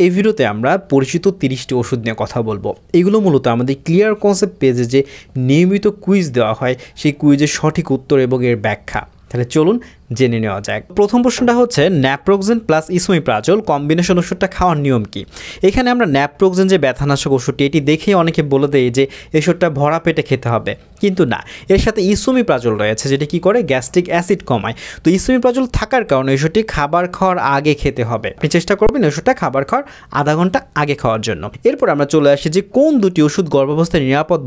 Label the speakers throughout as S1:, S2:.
S1: এই ভিডিওতে আমরা পরিচিত 30টি ওষুধ নিয়ে কথা বলবো। এগুলো মূলত আমাদের ক্লিয়ার কনসেপ্ট পেজে যে নিয়মিত কুইজ দেওয়া হয় সেই কুইজের সঠিক উত্তর এবং এর ব্যাখ্যা। তাহলে চলুন জেনে নেওয়া যাক। প্রথম প্রশ্নটা হচ্ছে ন্যাপ্রোক্সেন প্লাস ইসোমিপ্রাজল কম্বিনেশন ওষুধটা খাওয়ার নিয়ম কি? এখানে আমরা ন্যাপ্রোক্সেন যে ব্যথানাশক ওষুধটি এটি দেখেই অনেকে বলে দেয় যে এই ওষুধটা ভরা পেটে খেতে হবে, কিন্তু না, এর সাথে ইসোমিপ্রাজল রয়েছে যেটা কি করে গ্যাস্ট্রিক অ্যাসিড কমায়। তো ইসোমিপ্রাজল থাকার কারণে ওষুধটি খাবার খাওয়ার আগে খেতে হবে। আপনি চেষ্টা করবেন ওষুধটা খাবার খাওয়ার আধা ঘন্টা আগে খাওয়ার জন্য। এরপর আমরা চলে আসি যে কোন দুটি ওষুধ গর্ভাবস্থায় নিরাপদ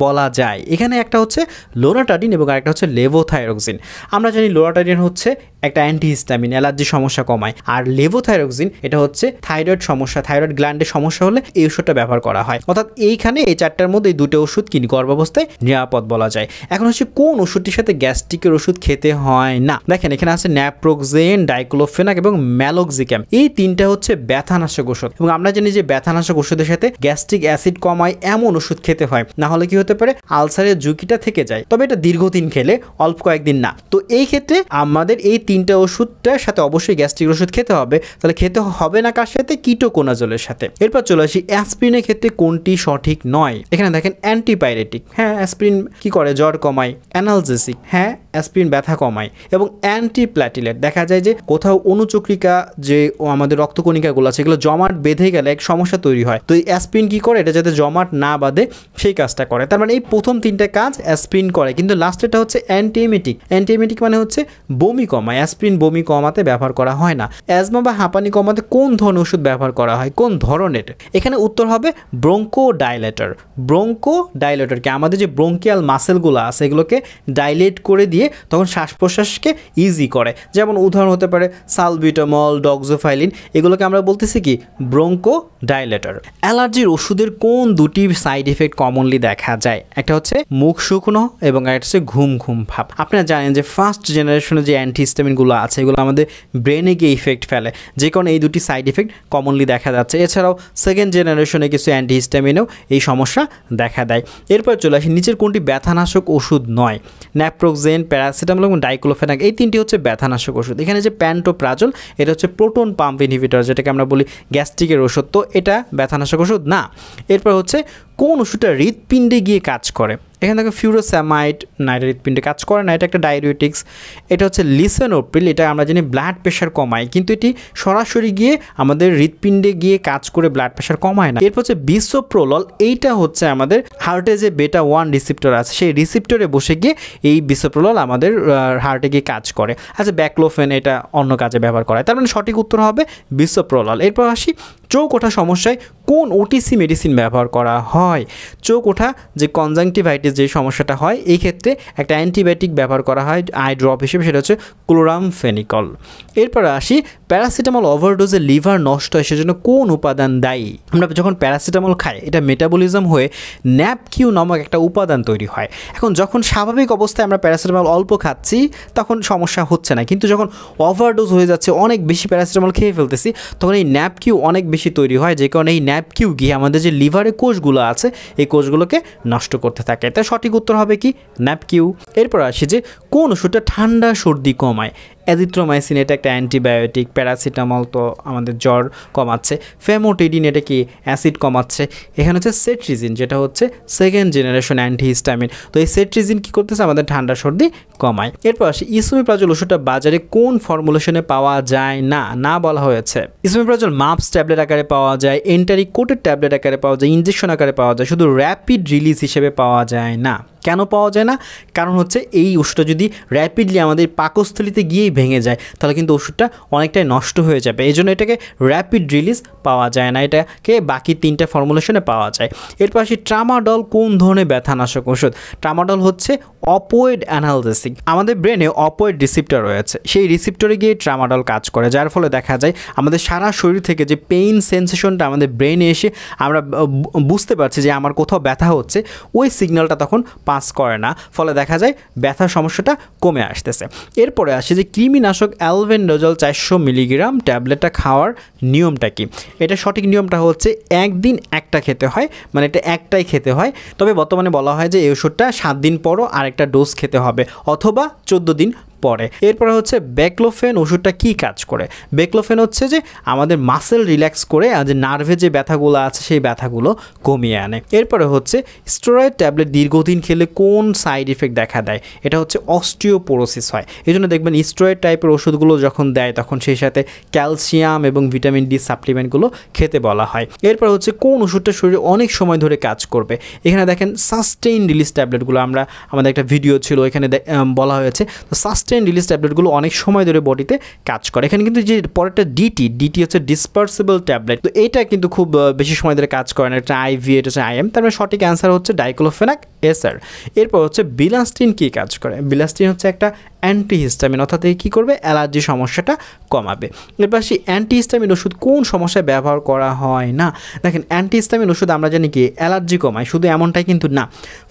S1: বলা যায়। এখানে একটা হচ্ছে লোরাটাডিন এবং আরেকটা হচ্ছে লেভোথাইরক্সিন। আমরা জানি লোরাটাডিন হচ্ছে একটা অ্যান্টিহিস্টামিন, অ্যালার্জি সমস্যা কমায়, আর লেভোথাইরক্সিন এটা হচ্ছে থাইরয়েড সমস্যা, থাইরয়েড গ্ল্যান্ডের সমস্যা হলে এই ওষুধটা ব্যবহার করা হয়। অর্থাৎ এইখানে এই চারটার মধ্যে এই দুটো ওষুধ কি গর্ভাবস্থায় নিরাপদ বলা যায়। এখন হচ্ছে কোন ওষুধটির সাথে গ্যাস্ট্রিকের ওষুধ খেতে হয় না। দেখেন এখানে আছে ন্যাপ্রোক্সেন, ডাইক্লোফেনাক এবং ম্যালোক্সিক্যাম। এই তিনটা হচ্ছে ব্যথানাশক ওষুধ এবং আমরা জানি যে ব্যথানাশক ওষুধের সাথে গ্যাস্ট্রিক অ্যাসিড কমায় এমন ওষুধ খেতে হয়, না হলে কি হতে পারে আলসারের ঝুঁকিটা থেকে যায়, তবে এটা দীর্ঘদিন খেলে, অল্প কয়েকদিন না। তো এই ক্ষেত্রে আমাদের এই তিনটা ওষুধটার সাথে অবশ্যই গ্যাস্ট্রিক ওষুধ খেতে হবে। তাহলে খেতে হবে না কার সাথে? কিটোকোনাজলের সাথে। এরপর চলে আসি অ্যাসপিরিনের ক্ষেত্রে কোনটি সঠিক নয়। এখানে দেখেন অ্যান্টিপাইরেটিক, হ্যাঁ অ্যাসপিরিন কি করে? জ্বর কমায়। অ্যানালজেসিক, হ্যাঁ অ্যাসপিরিন ব্যথা কমায়। এবং অ্যান্টিপ্ল্যাটিলেট, দেখা যায় যে কোথাও অনুচক্রিকা যে আমাদের রক্তকণিকাগুলো আছে এগুলো জমাট বেঁধে গেলে এক সমস্যা তৈরি হয়। তো এই অ্যাসপিরিন কি করে? এটা যাতে জমাট না বাঁধে সেই কাজটা করে। তার মানে এই প্রথম তিনটা কাজ অ্যাসপিরিন করে, কিন্তু লাস্টেরটা হচ্ছে অ্যান্টিএমেটিক। অ্যান্টিএমেটিক মানে হচ্ছে বমি কমায়। অ্যাসপিরিন বমি কমাতে ব্যবহার করা হয় না। অ্যাজমা বা হাঁপানি কমাতে কোন ধরনের ওষুধ ব্যবহার করা হয়? কোন ধরনের? এখানে উত্তর হবে ব্রঙ্কোডাইলেটর। ব্রঙ্কোডাইলেটরকে আমাদের যে ব্রঙ্কিয়াল মাসেলগুলো আছে এগুলোকে ডাইলেট করে দিয়ে তখন শ্বাস প্রশ্বাসকে ইজি করে। যেমন উদাহরণ হতে পারে সালবিটামল, ডক্সোফাইলিন, এগুলোকে আমরা বলতেছি কি ব্রঙ্কোডাইলেটর। অ্যালার্জির ওষুধের কোন দুটি সাইড এফেক্ট কমনলি দেখা যায়? একটা হচ্ছে মুখ শুকনো এবং একটা হচ্ছে ঘুম ঘুম ভাব। আপনারা জানেন যে ফার্স্ট জেনারেশনে যে অ্যান্টিহিস্টামিনগুলো আছে এগুলো আমাদের ব্রেনে গিয়ে ইফেক্ট ফেলে, যে কারণে এই দুটি সাইড ইফেক্ট কমনলি দেখা যাচ্ছে। এছাড়াও সেকেন্ড জেনারেশনে কিছু অ্যান্টিহিস্টামিনেও এই সমস্যা দেখা দেয়। এরপর চলে আসি নিচের কোনটি ব্যথানাশক ওষুধ নয়। ন্যাপ্রোক্সেন, প্যারাসিটামল এবং ডাইক্লোফেনাক, এই তিনটি হচ্ছে ব্যথানাশক ওষুধ। এখানে যে প্যান্টোপ্রাজল এটা হচ্ছে প্রোটন পাম্প ইনহিবিটর, যেটাকে আমরা বলি গ্যাস্ট্রিকের ওষুধ, তো এটা ব্যথানাশক ওষুধ না। এরপর হচ্ছে কোন ওষুধটা হৃৎপিণ্ডে গিয়ে কাজ করে? এখানে দেখো ফিউরোস্যামাইড, না এটা হৃৎপিণ্ডে কাজ করে না, এটা একটা ডায়ুরেটিক্স। এটা হচ্ছে লিসেনোপ্রিল, এটা আমরা জানি ব্লাড প্রেশার কমায়, কিন্তু এটি সরাসরি গিয়ে আমাদের হৃৎপিণ্ডে গিয়ে কাজ করে ব্লাড প্রেশার কমায় না। এরপর হচ্ছে বিসোপ্রোলল, এইটা হচ্ছে আমাদের হার্টে যে বেটা 1 রিসিপ্টর আছে সেই রিসিপ্টরে বসে গিয়ে এই বিসোপ্রোলল আমাদের হার্টে গিয়ে কাজ করে। আচ্ছা ব্যাকলোফেন এটা অন্য কাজে ব্যবহার করা হয়। তার মানে সঠিক উত্তর হবে বিসোপ্রোলল। এরপর আসি চোখ ওঠা সমস্যায় কোন ওটিসি মেডিসিন ব্যবহার করা হয়? চোখ ওঠা যে কনজাংটিভাইটিস যে সমস্যাটা হয় এই ক্ষেত্রে একটা অ্যান্টিবায়োটিক ব্যবহার করা হয় আই ড্রপ হিসেবে, সেটা হচ্ছে ক্লোরামফেনিকল। এরপর আসি প্যারাসিটামল ওভারডোজে লিভার নষ্ট হয় সেজন্য কোন উপাদান দায়ী? আমরা যখন প্যারাসিটামল খাই এটা মেটাবলিজম হয়ে ন্যাপকিউ নামক একটা উপাদান তৈরি হয়। এখন যখন স্বাভাবিক অবস্থায় আমরা প্যারাসিটামল অল্প খাচ্ছি তখন সমস্যা হচ্ছে না, কিন্তু যখন ওভারডোজ হয়ে যাচ্ছে, অনেক বেশি প্যারাসিটামল খেয়ে ফেলতেছি, তখন এই ন্যাপকিউ অনেক বেশি তৈরি হয়, যে কারণে এই ন্যাপকিউ গিয়ে আমাদের যে লিভারে কোষগুলো আছে এই কোষগুলোকে নষ্ট করতে থাকে। তাই সঠিক উত্তর হবে কি ন্যাপকিউ। এরপর আসি যে কোন ওষুধটা ঠান্ডা সর্দি কমায়? অ্যাজিথ্রোমাইসিন এটা একটা অ্যান্টিবায়োটিক, প্যারাসিটামল তো আমাদের জ্বর কমাচ্ছে, ফেমোটিডিন এটা কি অ্যাসিড কমাচ্ছে, এখানে হচ্ছে সেট্রিজিন যেটা হচ্ছে সেকেন্ড জেনারেশন অ্যান্টিহিস্টামিন। তো এই সেট্রিজিন কি করতেছে? আমাদের ঠান্ডা সর্দি কমায়। এরপর আসি ইসোমিপ্রাজল ওষুধটা বাজারে কোন ফর্মুলেশনে পাওয়া যায় না? না বলা হয়েছে। ইসোমিপ্রাজল মাপস ট্যাবলেট আকারে পাওয়া যায়, এন্টারিক কোটেড ট্যাবলেট আকারে পাওয়া যায়, ইনজেকশন আকারে পাওয়া যায়, শুধু র্যাপিড রিলিজ হিসেবে পাওয়া যায় না। কেন পাওয়া যায় না? কারণ হচ্ছে এই ওষুধটা যদি র্যাপিডলি আমাদের পাকস্থলিতে গিয়েই ভেঙে যায় তাহলে কিন্তু ওষুধটা অনেকটাই নষ্ট হয়ে যাবে, এই জন্য এটাকে র্যাপিড রিলিজ পাওয়া যায় না, এটাকে বাকি তিনটা ফর্মুলেশনে পাওয়া যায়। এরপর আসি ট্রামাডল কোন ধরনের ব্যথানাশক ওষুধ? ট্রামাডল হচ্ছে অপয়েড অ্যানালজেসিক। আমাদের ব্রেনে অপয়েড রিসিপ্টর রয়েছে, সেই রিসিপ্টরে গিয়ে ট্রামাডল কাজ করে, যার ফলে দেখা যায় আমাদের সারা শরীর থেকে যে পেইন সেন্সেশনটা আমাদের ব্রেনে এসে আমরা বুঝতে পারছি যে আমার কোথাও ব্যথা হচ্ছে, ওই সিগন্যালটা তখন পাস করে না, ফলে দেখা যায় ব্যথার সমস্যাটা কমে আসতেছে। এরপরে আসে যে কৃমিনাশক অ্যালবেন্ডাজল 400 মিলিগ্রাম ট্যাবলেটটা খাওয়ার নিয়মটা কি? এটা সঠিক নিয়মটা হচ্ছে একদিন একটা খেতে হয়, মানে এটা একটাই খেতে হয়। তবে বর্তমানে বলা হয় যে এই ওষুধটা 7 দিন পরও আরেকটা ডোজ খেতে হবে, অথবা 14 দিন পরে। এরপরে হচ্ছে বেক্লোফেন ওষুধটা কি কাজ করে? বেক্লোফেন হচ্ছে যে আমাদের মাসেল রিল্যাক্স করে যে নার্ভে যে ব্যথাগুলো আছে সেই ব্যথাগুলো কমিয়ে আনে। এরপরে হচ্ছে স্টেরয়েড ট্যাবলেট দীর্ঘদিন খেলে কোন সাইড ইফেক্ট দেখা দেয়? এটা হচ্ছে অস্টিওপোরোসিস হয়। এই জন্য দেখবেন স্টেরয়েড টাইপের ওষুধগুলো যখন দেয় তখন সেই সাথে ক্যালসিয়াম এবং ভিটামিন ডি সাপ্লিমেন্টগুলো খেতে বলা হয়। এরপর হচ্ছে কোন ওষুধটা শরীরে অনেক সময় ধরে কাজ করবে? এখানে দেখেন সাস্টেইন রিলিজ ট্যাবলেটগুলো, আমাদের একটা ভিডিও ছিল এখানে বলা হয়েছে। তো সাস্টেইন রিলিজ ট্যাবলেটগুলো অনেক সময় ধরে বডিতে কাজ করে। এখানে কিন্তু যে পরেরটা ডিটি হচ্ছে ডিসপার্সিবল ট্যাবলেট, তো এটা কিন্তু খুব বেশি সময় ধরে কাজ করে না। এটা আইভি, এটা হচ্ছে আইএম। তার মানে সঠিক অ্যান্সার হচ্ছে ডাইক্লোফেনাক এসআর। এরপর হচ্ছে বিলাস্টিন কি কাজ করে? বিলাস্টিন হচ্ছে একটা অ্যান্টিহিস্টামিন, অর্থাৎ এই কী করবে? অ্যালার্জি সমস্যাটা কমাবে। এরপর সেই অ্যান্টিহিস্টামিন ওষুধ কোন সমস্যায় ব্যবহার করা হয় না? দেখেন অ্যান্টিহিস্টামিন ওষুধ আমরা জানি কি অ্যালার্জি কমায়, শুধু এমনটাই কিন্তু না।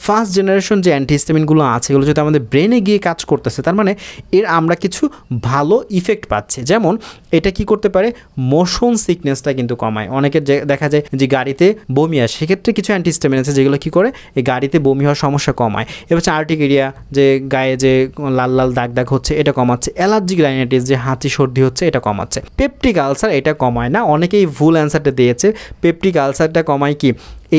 S1: ফার্স্ট জেনারেশন যে অ্যান্টিহিস্টামিনগুলো আছে এগুলো যদি আমাদের ব্রেনে গিয়ে কাজ করতেছে তার মানে এর আমরা কিছু ভালো ইফেক্ট পাচ্ছি। যেমন এটা কি করতে পারে? মোশন সিকনেসটা কিন্তু কমায়। অনেকের দেখা যায় যে গাড়িতে বমি আসে, সেক্ষেত্রে কিছু অ্যান্টিহিস্টামিন আছে যেগুলো কী করে এই গাড়িতে বমি হওয়ার সমস্যা কমায়। এবার হচ্ছে আর্টিকেরিয়া, যে গায়ে যে লাল লাল দাগ হচ্ছে এটা কমাচ্ছে। অ্যালার্জিক রাইনাইটিস, যে হাঁচি সর্দি হচ্ছে এটা কমাচ্ছে। পেপটিক আলসার এটা কমায় না, অনেকেই ভুল অ্যান্সারটা দিয়েছে। পেপটিক আলসারটা কমায় কি?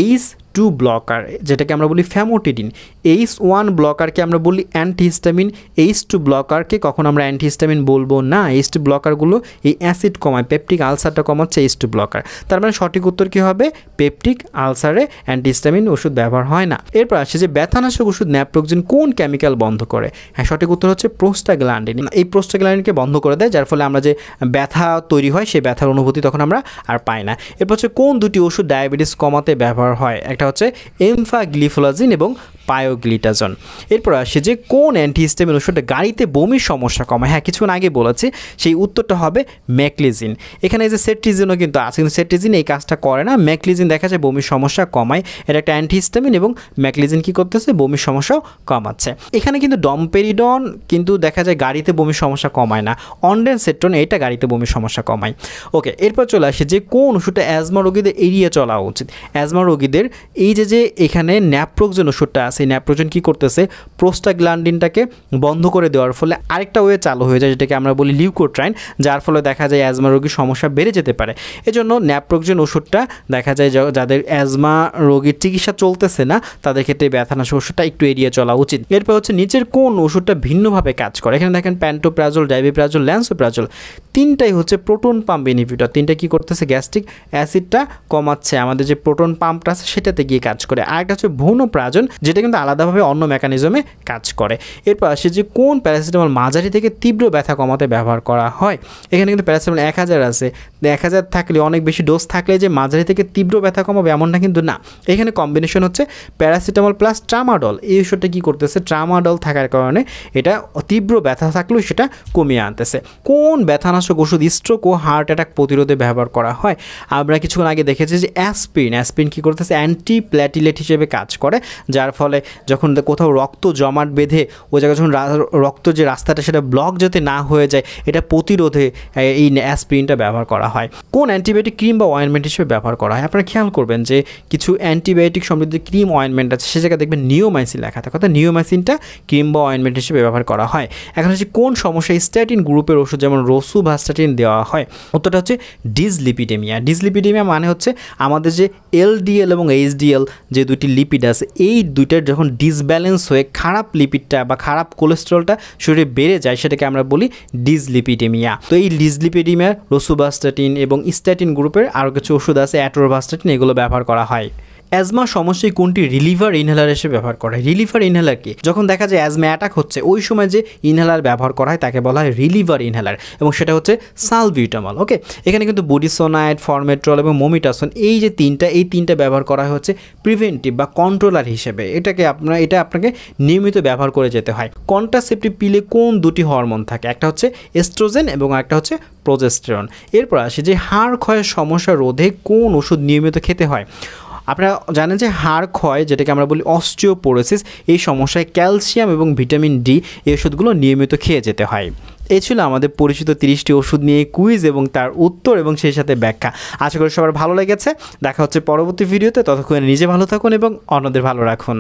S1: ACE2 ব্লকার, যেটাকে আমরা বলি ফ্যামোটিডিন। ACE1 ব্লকারকে আমরা বলি অ্যান্টিহিস্টামিন, ACE2 ব্লকারকে কখন আমরা অ্যান্টিহিস্টামিন বলবো না। ACE2 ব্লকারগুলো এই অ্যাসিড কমায়, পেপটিক আলসারটা কমাচ্ছে ACE2 ব্লকার। তার মানে সঠিক উত্তর কী হবে? পেপটিক আলসারে অ্যান্টিহিস্টামিন ওষুধ ব্যবহার হয় না। এরপর আসছে যে ব্যথানাশক ওষুধ ন্যাপ্রোক্সেন কোন কেমিক্যাল বন্ধ করে? হ্যাঁ, সঠিক উত্তর হচ্ছে প্রোস্টাগ্ল্যান্ডিন। এই প্রোস্টাগ্ল্যান্ডিনকে বন্ধ করে দেয়, যার ফলে আমরা যে ব্যথা তৈরি হয় সেই ব্যথার অনুভূতি তখন আমরা আর পাই না। এরপর হচ্ছে কোন দুটি ওষুধ ডায়াবেটিস কমাতে ব্যবহার হয়? একটা হচ্ছে এমফাগ্লিফোলাজিন এবং পায়োগ্লিটাজন। এরপর আসে যে কোন অ্যান্টিহিস্টামিন ওষুধটা গাড়িতে বমির সমস্যা কমায়? হ্যাঁ, কিছুক্ষণ আগে বলেছি, সেই উত্তরটা হবে ম্যাকলিজিন। এখানে যে সেট্রিজিনও কিন্তু আছে, কিন্তু সেট্রিজিন এই কাজটা করে না। ম্যাকলিজিন দেখা যায় বমির সমস্যা কমায়, এটা একটা অ্যান্টিহিস্টামিন এবং ম্যাকলিজিন কী করতেছে? বমির সমস্যাও কমাচ্ছে। এখানে কিন্তু ডমপেরিডন কিন্তু দেখা যায় গাড়িতে বমির সমস্যা কমায় না, অনডেনসেট্রন এটা গাড়িতে বমির সমস্যা কমায়। ওকে, এরপর চলে আসে যে কোন ওষুধটা অ্যাজমা রোগীদের এড়িয়ে চলা উচিত? অ্যাজমা রোগীদের এই যে এখানে ন্যাপ্রোক্সেন ওষুধটা আছে, এই ন্যাপ্রোক্সেন কী করতেছে? প্রোস্টাগ্ল্যান্ডিনটাকে বন্ধ করে দেওয়ার ফলে আরেকটা ওয়ে চালু হয়ে যায়, যেটাকে আমরা বলি লিউকোট্রাইন, যার ফলে দেখা যায় অ্যাজমা রোগীর সমস্যা বেড়ে যেতে পারে। এজন্য ন্যাপ্রোক্সেন ওষুধটা দেখা যায় যাদের অ্যাজমা রোগীর চিকিৎসা চলতেছে না তাদের ক্ষেত্রে ব্যথানাশক ওষুধটা একটু এড়িয়ে চলা উচিত। এরপর হচ্ছে নিচের কোন ওষুধটা ভিন্নভাবে কাজ করে? এখানে দেখেন প্যান্টোপ্রাজল, ডাইবিপ্রাজল, ল্যান্সোপ্রাজল, তিনটাই হচ্ছে প্রোটন পাম্প ইনহিবিটর। তিনটা কী করতেছে? গ্যাস্ট্রিক অ্যাসিডটা কমাচ্ছে, আমাদের যে প্রোটন পাম্পটা আছে সেটাতে গিয়ে কাজ করে। আরেকটা হচ্ছে ভ্রূণপ্রাজন, যেটা কিন্তু আলাদাভাবে অন্য মেকানিজমে কাজ করে। এরপর আসে যে কোন প্যারাসিটামল মাঝারি থেকে তীব্র ব্যথা কমাতে ব্যবহার করা হয়? এখানে কিন্তু প্যারাসিটামল 1000 আছে, 1000 থাকলে অনেক বেশি ডোজ থাকলে যে মাঝারি থেকে তীব্র ব্যথা কমাবে এমনটা কিন্তু না। এখানে কম্বিনেশন হচ্ছে প্যারাসিটামল প্লাস ট্রামাডল। এই ওষুধটা কী করতেছে? ট্রামাডল থাকার কারণে এটা তীব্র ব্যথা থাকলেও সেটা কমিয়ে আনতেছে। কোন ব্যথানাশক ওষুধ স্ট্রোক ও হার্ট অ্যাটাক প্রতিরোধে ব্যবহার করা হয়? আমরা কিছুক্ষণ আগে দেখেছি যে অ্যাসপিরিন কী করতেছে? অ্যান্টিপ্ল্যাটিলেট হিসেবে কাজ করে, যার ফলে যখন কোথাও রক্ত জমাট বেঁধে ওই জায়গায় যখন রক্ত যে রাস্তাটা সেটা ব্লক যাতে না হয়ে যায় এটা প্রতিরোধে এই অ্যাসপিরিনটা ব্যবহার করা হয়। কোন অ্যান্টিবায়োটিক ক্রিম বা অয়েনমেন্ট হিসেবে ব্যবহার করা হয়? আপনারা খেয়াল করবেন যে কিছু অ্যান্টিবায়োটিক সমৃদ্ধ ক্রিম অয়েনমেন্ট আছে, সে জায়গায় দেখবেন নিওমাইসিন লেখা থাকে, অর্থাৎ নিওমাইসিনটা ক্রিম বা অয়েনমেন্ট হিসেবে ব্যবহার করা হয়। এখন হচ্ছে কোন সমস্যায় স্ট্যাটিন গ্রুপের ওষুধ যেমন রোসুভাস্টাটিন দেওয়া হয়? উত্তরটা হচ্ছে ডিসলিপিডেমিয়া। ডিসলিপিডেমিয়া মানে হচ্ছে আমাদের যে এলডিএল এবং এইচডিএল যে দুটি লিপিড আছে এই দুইটার যখন ডিসব্যালেন্স হয়ে খারাপ লিপিডটা বা খারাপ কোলেস্টেরলটা শরীরে বেড়ে যায় সেটাকে আমরা বলি ডিসলিপিডেমিয়া। তো এই ডিসলিপিডেমিয়ার রোসুভাস্টাটিন এবং স্ট্যাটিন গ্রুপের আরও কিছু ওষুধ আছে অ্যাটোরভাস্টাটিন, এগুলো ব্যবহার করা হয়। অ্যাজমা সমস্যায় কোনটি রিলিভার ইনহেলার হিসেবে ব্যবহার করা হয়? রিলিভার ইনহেলার কি? যখন দেখা যায় অ্যাজমা অ্যাটাক হচ্ছে ওই সময় যে ইনহেলার ব্যবহার করা হয় তাকে বলা হয় রিলিভার ইনহেলার, এবং সেটা হচ্ছে সালবিউটামল। ওকে, এখানে কিন্তু বুডিসোনাইড, ফরমেট্রল এবং মোমিটাসন এই যে তিনটা ব্যবহার করা হচ্ছে প্রিভেন্টিভ বা কন্ট্রোলার হিসেবে। এটা আপনাকে নিয়মিত ব্যবহার করে যেতে হয়। কন্ট্রাসেপটিভ পিলে কোন দুটি হরমোন থাকে? একটা হচ্ছে এস্ট্রোজেন এবং একটা হচ্ছে প্রোজেস্টেরন। এরপর আসে যে হাড় ক্ষয়ের সমস্যা রোধে কোন ওষুধ নিয়মিত খেতে হয়? আপনারা জানেন যে হাড় ক্ষয়, যেটাকে আমরা বলি অস্টিওপোরোসিস, এই সমস্যায় ক্যালসিয়াম এবং ভিটামিন ডি এই ওষুধগুলো নিয়মিত খেয়ে যেতে হয়। এই ছিল আমাদের পরিচিত 30টি ওষুধ নিয়ে কুইজ এবং তার উত্তর এবং সেই সাথে ব্যাখ্যা। আশা করি সবার ভালো লেগেছে। দেখা হচ্ছে পরবর্তী ভিডিওতে, ততক্ষণে নিজে ভালো থাকুন এবং অন্যদের ভালো রাখুন।